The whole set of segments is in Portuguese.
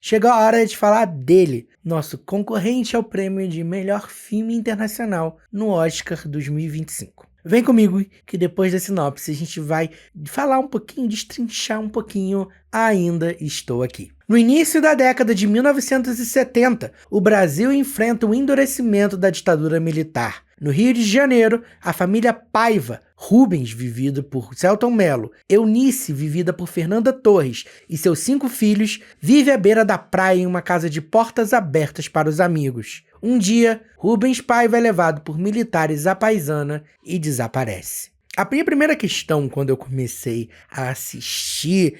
chegou a hora de falar dele, nosso concorrente ao prêmio de melhor filme internacional no Oscar 2025. Vem comigo que depois da sinopse a gente vai falar um pouquinho, destrinchar um pouquinho Ainda Estou Aqui. No início da década de 1970, o Brasil enfrenta o endurecimento da ditadura militar. No Rio de Janeiro, a família Paiva, Rubens, vivido por Selton Mello, Eunice, vivida por Fernanda Torres, e seus 5 filhos, vive à beira da praia em uma casa de portas abertas para os amigos. Um dia, Rubens Paiva é levado por militares à paisana e desaparece. A minha primeira questão, quando eu comecei a assistir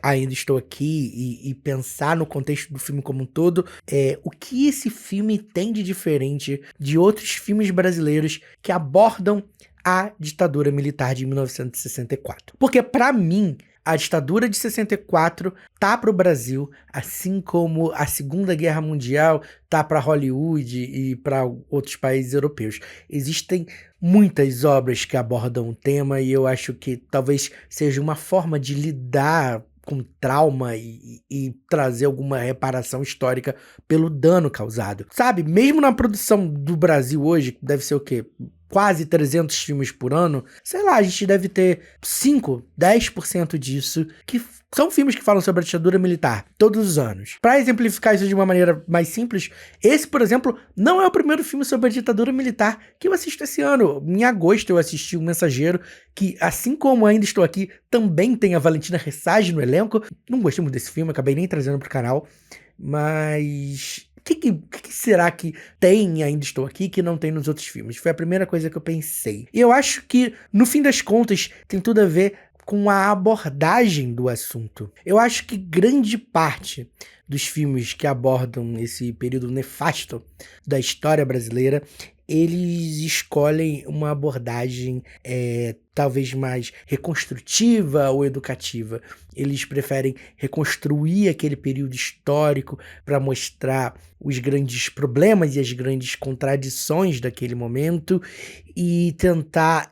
Ainda Estou Aqui e pensar no contexto do filme como um todo, o que esse filme tem de diferente de outros filmes brasileiros que abordam a ditadura militar de 1964. Porque, para mim, a ditadura de 64 tá para o Brasil, assim como a Segunda Guerra Mundial tá para Hollywood e para outros países europeus. Existem muitas obras que abordam o tema e eu acho que talvez seja uma forma de lidar com trauma e trazer alguma reparação histórica pelo dano causado. Sabe, mesmo na produção do Brasil hoje, que deve ser o quê? Quase 300 filmes por ano, sei lá, a gente deve ter 5, 10% disso, que são filmes que falam sobre a ditadura militar, todos os anos. Para exemplificar isso de uma maneira mais simples, esse, por exemplo, não é o primeiro filme sobre a ditadura militar que eu assisto esse ano. Em agosto eu assisti O Mensageiro, que, assim como Ainda Estou Aqui, também tem a Valentina Ressage no elenco. Não gostei muito desse filme, acabei nem trazendo pro canal, mas o que será que tem Ainda Estou Aqui que não tem nos outros filmes? Foi a primeira coisa que eu pensei. E eu acho que, no fim das contas, tem tudo a ver com a abordagem do assunto. Eu acho que grande parte dos filmes que abordam esse período nefasto da história brasileira, eles escolhem uma abordagem talvez mais reconstrutiva ou educativa. Eles preferem reconstruir aquele período histórico para mostrar os grandes problemas e as grandes contradições daquele momento e tentar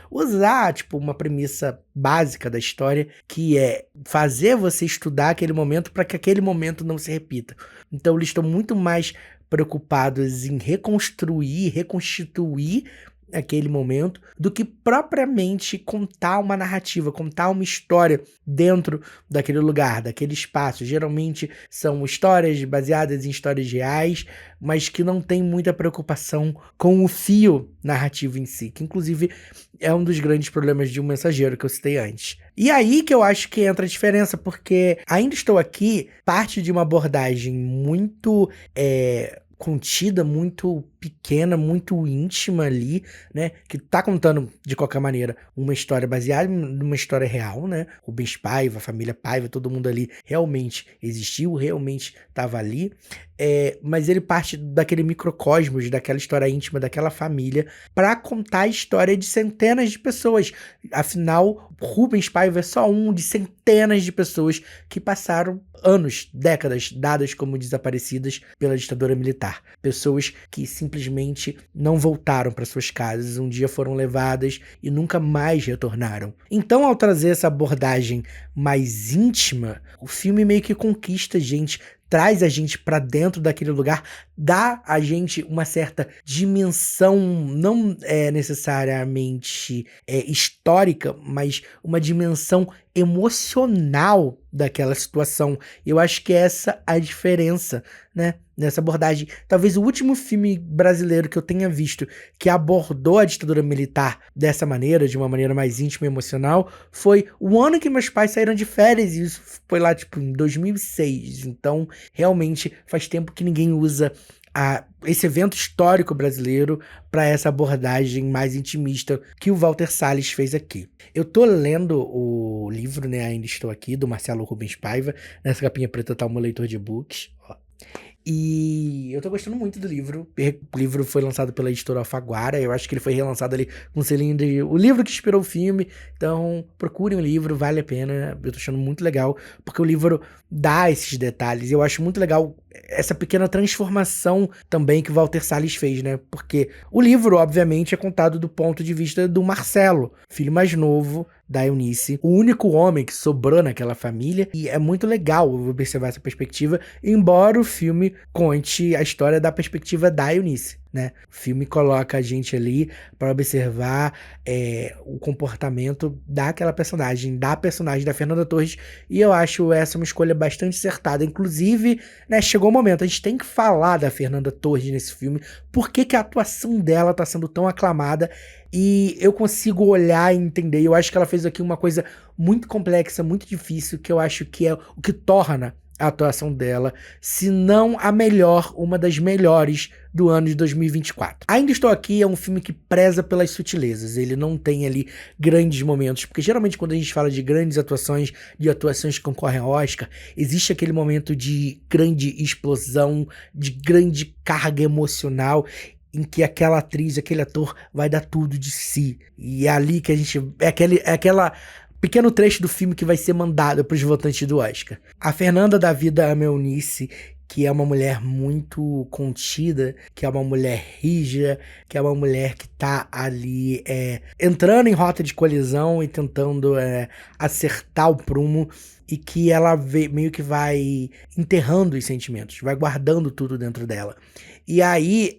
usar, tipo, uma premissa básica da história, que é fazer você estudar aquele momento para que aquele momento não se repita. Então eles estão muito mais preocupados em reconstituir aquele momento, do que propriamente contar uma narrativa, contar uma história dentro daquele lugar, daquele espaço. Geralmente são histórias baseadas em histórias reais, mas que não tem muita preocupação com o fio narrativo em si, que inclusive é um dos grandes problemas de Um Mensageiro que eu citei antes. E aí que eu acho que entra a diferença, porque Ainda Estou Aqui parte de uma abordagem muito contida, muito pequena, muito íntima ali, né, que tá contando, de qualquer maneira, uma história baseada numa história real, né, Rubens Paiva, a família Paiva, todo mundo ali realmente existiu, realmente tava ali, mas ele parte daquele microcosmos, daquela história íntima daquela família, para contar a história de centenas de pessoas. Afinal, Rubens Paiva é só um de centenas de pessoas que passaram anos, décadas, dadas como desaparecidas pela ditadura militar. Pessoas que simplesmente não voltaram para suas casas, um dia foram levadas e nunca mais retornaram. Então, ao trazer essa abordagem mais íntima, o filme meio que conquista a gente, traz a gente para dentro daquele lugar, dá a gente uma certa dimensão, não necessariamente histórica, mas uma dimensão emocional daquela situação. Eu acho que essa é a diferença, né, nessa abordagem. Talvez o último filme brasileiro que eu tenha visto que abordou a ditadura militar dessa maneira, de uma maneira mais íntima e emocional, foi O Ano que Meus Pais Saíram de Férias, e isso foi lá tipo em 2006. Então, realmente faz tempo que ninguém usa esse evento histórico brasileiro para essa abordagem mais intimista que o Walter Salles fez aqui. Eu tô lendo o livro, né, Ainda Estou Aqui, do Marcelo Rubens Paiva. Nessa capinha preta tá o meu leitor de e-books, ó. E eu tô gostando muito do livro. O livro foi lançado pela editora Alfaguara. Eu acho que ele foi relançado ali com o selinho de o livro que inspirou o filme. Então, procurem o livro, vale a pena. Eu tô achando muito legal, porque o livro dá esses detalhes. Eu acho muito legal essa pequena transformação também que o Walter Salles fez, né? Porque o livro, obviamente, é contado do ponto de vista do Marcelo, filho mais novo da Eunice, o único homem que sobrou naquela família, e é muito legal observar essa perspectiva, embora o filme conte a história da perspectiva da Eunice, né? O filme coloca a gente ali para observar o comportamento daquela personagem, da personagem da Fernanda Torres, e eu acho essa uma escolha bastante acertada. Inclusive, né, chegou o momento, a gente tem que falar da Fernanda Torres nesse filme, por que que a atuação dela tá sendo tão aclamada, e eu consigo olhar e entender. Eu acho que ela fez aqui uma coisa muito complexa, muito difícil, que eu acho que é o que torna a atuação dela, se não a melhor, uma das melhores do ano de 2024. Ainda Estou Aqui é um filme que preza pelas sutilezas, ele não tem ali grandes momentos, porque geralmente quando a gente fala de grandes atuações, de atuações que concorrem ao Oscar, existe aquele momento de grande explosão, de grande carga emocional, em que aquela atriz, aquele ator vai dar tudo de si. E é ali que a gente... É aquela pequeno trecho do filme que vai ser mandado para os votantes do Oscar. A Fernanda dá vida a Eunice, que é uma mulher muito contida, que é uma mulher rígida, que é uma mulher que tá ali entrando em rota de colisão e tentando acertar o prumo, e que ela meio que vai enterrando os sentimentos, vai guardando tudo dentro dela. E aí,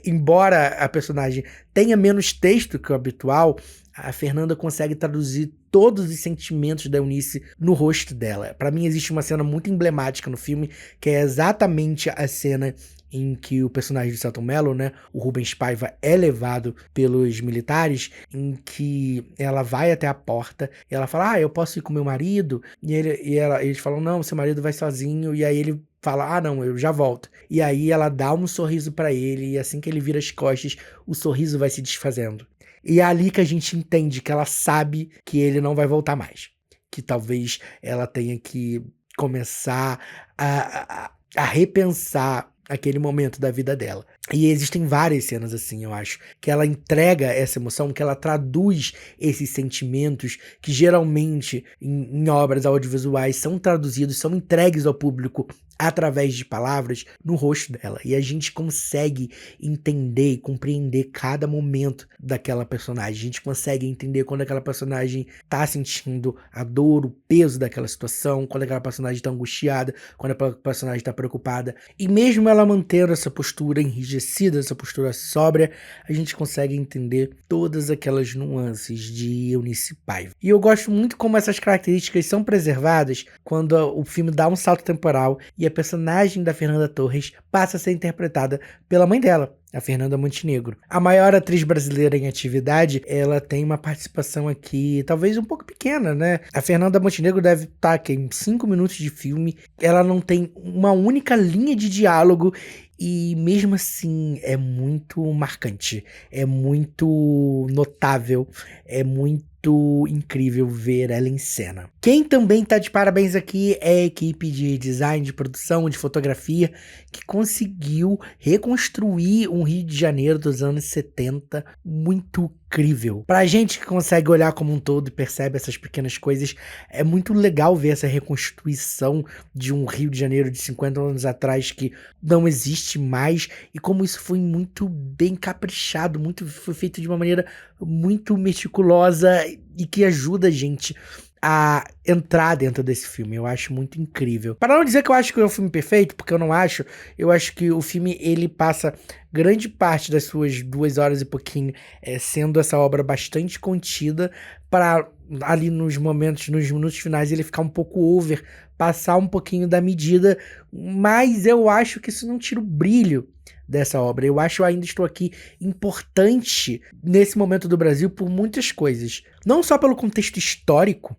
embora a personagem tenha menos texto que o habitual, a Fernanda consegue traduzir todos os sentimentos da Eunice no rosto dela. Pra mim existe uma cena muito emblemática no filme, que é exatamente a cena em que o personagem do Selton Mello, né, o Rubens Paiva, é levado pelos militares, em que ela vai até a porta e ela fala, eu posso ir com meu marido? E eles falam, não, seu marido vai sozinho, e aí ele fala, não, eu já volto. E aí ela dá um sorriso pra ele, e assim que ele vira as costas, o sorriso vai se desfazendo. E é ali que a gente entende que ela sabe que ele não vai voltar mais. Que talvez ela tenha que começar a repensar aquele momento da vida dela. E existem várias cenas assim, eu acho, que ela entrega essa emoção, que ela traduz esses sentimentos que geralmente em obras audiovisuais são traduzidos, são entregues ao público através de palavras no rosto dela. E a gente consegue entender e compreender cada momento daquela personagem. A gente consegue entender quando aquela personagem tá sentindo a dor, o peso daquela situação, quando aquela personagem tá angustiada, quando a personagem tá preocupada. E mesmo ela mantendo essa postura enrijecida, essa postura sóbria, a gente consegue entender todas aquelas nuances de Eunice Paiva. E eu gosto muito como essas características são preservadas quando o filme dá um salto temporal e a personagem da Fernanda Torres passa a ser interpretada pela mãe dela, a Fernanda Montenegro. A maior atriz brasileira em atividade, ela tem uma participação aqui, talvez um pouco pequena, né? A Fernanda Montenegro deve estar aqui em 5 minutos de filme, ela não tem uma única linha de diálogo, e mesmo assim é muito marcante, é muito notável, é muito incrível ver ela em cena. Quem também tá de parabéns aqui é a equipe de design, de produção, de fotografia, que conseguiu reconstruir um Rio de Janeiro dos anos 70 muito incrível. Pra gente que consegue olhar como um todo e percebe essas pequenas coisas, é muito legal ver essa reconstrução de um Rio de Janeiro de 50 anos atrás que não existe mais, e como isso foi muito bem caprichado, foi feito de uma maneira muito meticulosa e que ajuda a gente a entrar dentro desse filme. Eu acho muito incrível. Para não dizer que eu acho que é um filme perfeito, porque eu não acho, eu acho que o filme, ele passa grande parte das suas 2 horas e pouquinho sendo essa obra bastante contida, para ali nos minutos finais, ele ficar um pouco over, passar um pouquinho da medida, mas eu acho que isso não tira o brilho dessa obra. Eu acho Ainda Estou Aqui importante nesse momento do Brasil por muitas coisas. Não só pelo contexto histórico,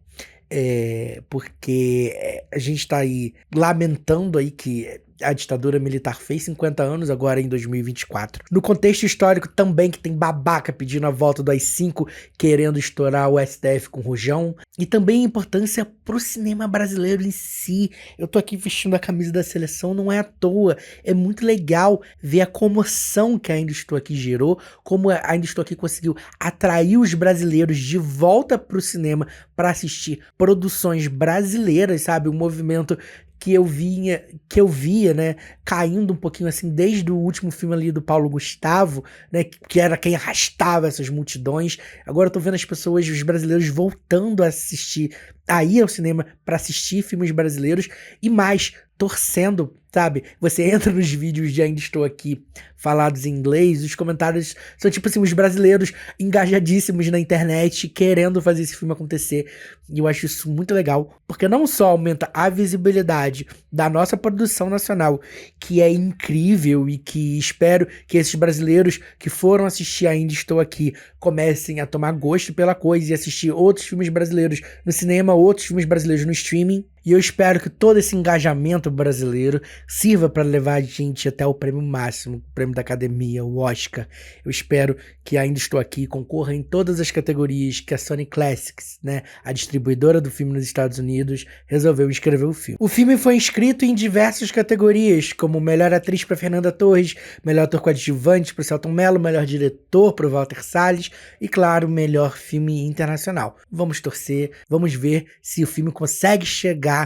porque a gente tá aí lamentando aí que A ditadura militar fez 50 anos agora em 2024. No contexto histórico também que tem babaca pedindo a volta do AI-5, querendo estourar o STF com rojão. E também a importância pro cinema brasileiro em si. Eu tô aqui vestindo a camisa da seleção, não é à toa. É muito legal ver a comoção que a Ainda Estou Aqui gerou, como a Ainda Estou Aqui conseguiu atrair os brasileiros de volta pro cinema para assistir produções brasileiras, sabe? Um movimento que eu via, né, caindo um pouquinho assim desde o último filme ali do Paulo Gustavo, né, que era quem arrastava essas multidões. Agora eu tô vendo as pessoas, os brasileiros voltando a ir ao cinema para assistir filmes brasileiros e mais torcendo, sabe? Você entra nos vídeos de Ainda Estou Aqui falados em inglês, os comentários são tipo assim, os brasileiros engajadíssimos na internet, querendo fazer esse filme acontecer. E eu acho isso muito legal, porque não só aumenta a visibilidade da nossa produção nacional, que é incrível e que espero que esses brasileiros que foram assistir Ainda Estou Aqui comecem a tomar gosto pela coisa e assistir outros filmes brasileiros no cinema, outros filmes brasileiros no streaming. E eu espero que todo esse engajamento brasileiro sirva para levar a gente até o prêmio máximo, o prêmio da Academia, o Oscar. Eu espero que Ainda Estou Aqui concorra em todas as categorias que a Sony Classics, né, a distribuidora do filme nos Estados Unidos, resolveu inscrever o filme. O filme foi inscrito em diversas categorias, como melhor atriz para Fernanda Torres, melhor ator coadjuvante para Selton Mello, melhor diretor para Walter Salles e, claro, melhor filme internacional. Vamos torcer, vamos ver se o filme consegue chegar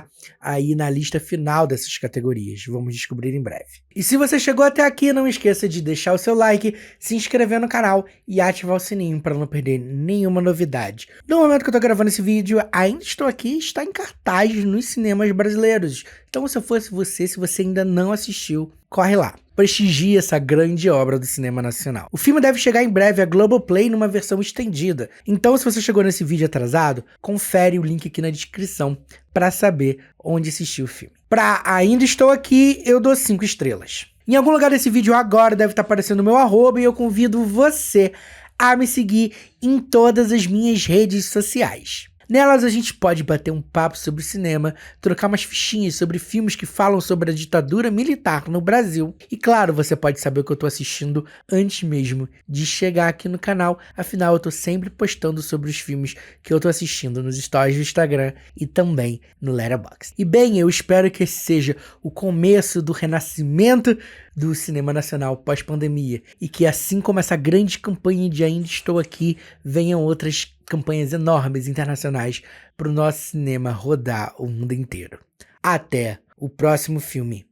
aí na lista final dessas categorias. Vamos descobrir em breve. E se você chegou até aqui, não esqueça de deixar o seu like, se inscrever no canal e ativar o sininho para não perder nenhuma novidade. No momento que eu tô gravando esse vídeo, Ainda Estou Aqui está em cartaz nos cinemas brasileiros. Então, se eu fosse você, se você ainda não assistiu, corre lá. Prestigie essa grande obra do cinema nacional. O filme deve chegar em breve à Globoplay numa versão estendida. Então, se você chegou nesse vídeo atrasado, confere o link aqui na descrição para saber onde assistir o filme. Pra Ainda Estou Aqui, eu dou 5 estrelas. Em algum lugar desse vídeo agora deve estar aparecendo o meu arroba e eu convido você a me seguir em todas as minhas redes sociais. Nelas a gente pode bater um papo sobre cinema, trocar umas fichinhas sobre filmes que falam sobre a ditadura militar no Brasil. E claro, você pode saber o que eu tô assistindo antes mesmo de chegar aqui no canal, afinal eu tô sempre postando sobre os filmes que eu tô assistindo nos stories do Instagram e também no Letterboxd. E bem, eu espero que esse seja o começo do renascimento do cinema nacional pós-pandemia e que assim como essa grande campanha de Ainda Estou Aqui, venham outras campanhas enormes internacionais para o nosso cinema rodar o mundo inteiro. Até o próximo filme.